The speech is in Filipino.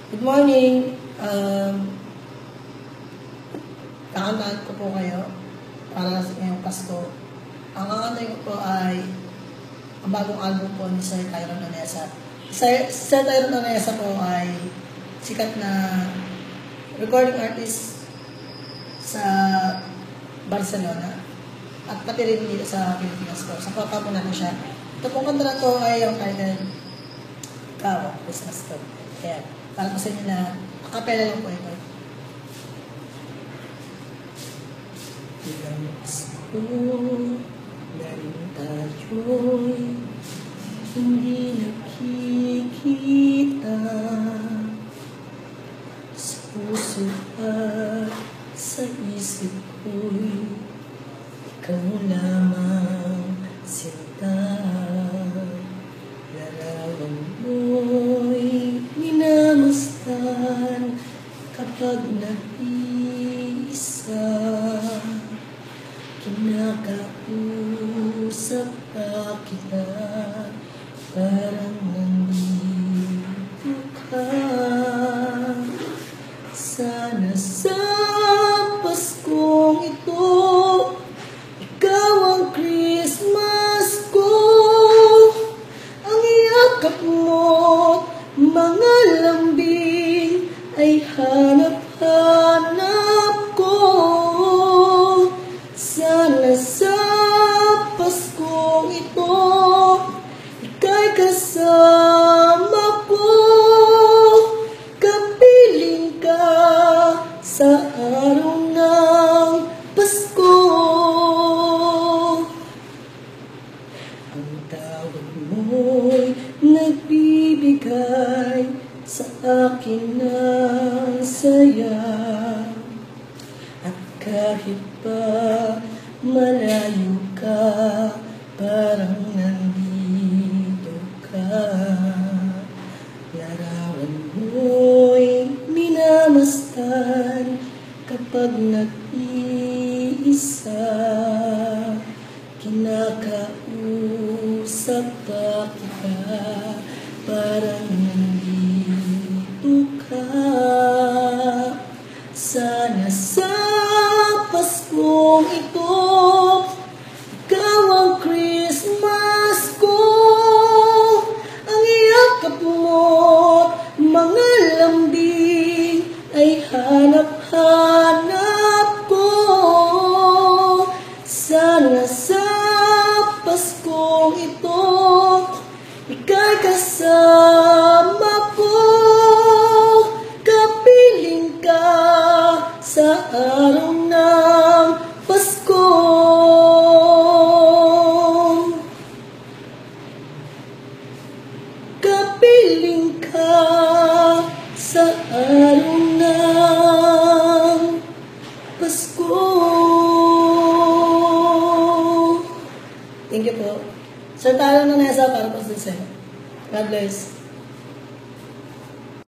Good morning. Kakantaan ko po kayo para sa ngayong Pasko. Ang kakantaan ko po ay ang bagong album po ni Sir Tyron Onesa. Sir Tyron Onesa po ay sikat na recording artist sa Barcelona at pati rin dito sa Pilipinas po. Sa papa po natin siya. Ito pong kanta na to ay yung title Ikaw, Christmas to. Kaya, para po sa inyo na akapela lang po ito. Ilang Pasko na rin tayo'y hindi nakikita sa puso at sa isip ko'y ikaw lamang sinta. Larawan mo'y minamastan kapag nag-iisa. Kinakausap pa kita, parang nandito ka. Sana sa Paskong ito, ikaw ang Christmas ko. Ang yakap mo't mga lambing ay hanap-hanap ko. Sana sa Paskong ito, ika'y kasama ko. Kapiling ka sa araw ng Pasko. Ang tawag mo'y nagbibigay sa akin ng saya. At kahit pa malayo ka, parang nandito ka. Larawan mo'y minamastan kapag nag-iisa. Kinakausap pa kita, parang nandito ka. Sana sa Paskong ito, ikaw ang Christmas ko. Ang yakap mo't mga lambing ay hanap-hanap ko. Sana sa Paskong ito, ika'y kasama ko. Kapiling ka sa araw ng Pasko. Kapiling ka sa araw ng Pasko. Thank you po. Sir Tyron Onesa para po sa sa'yo. God bless.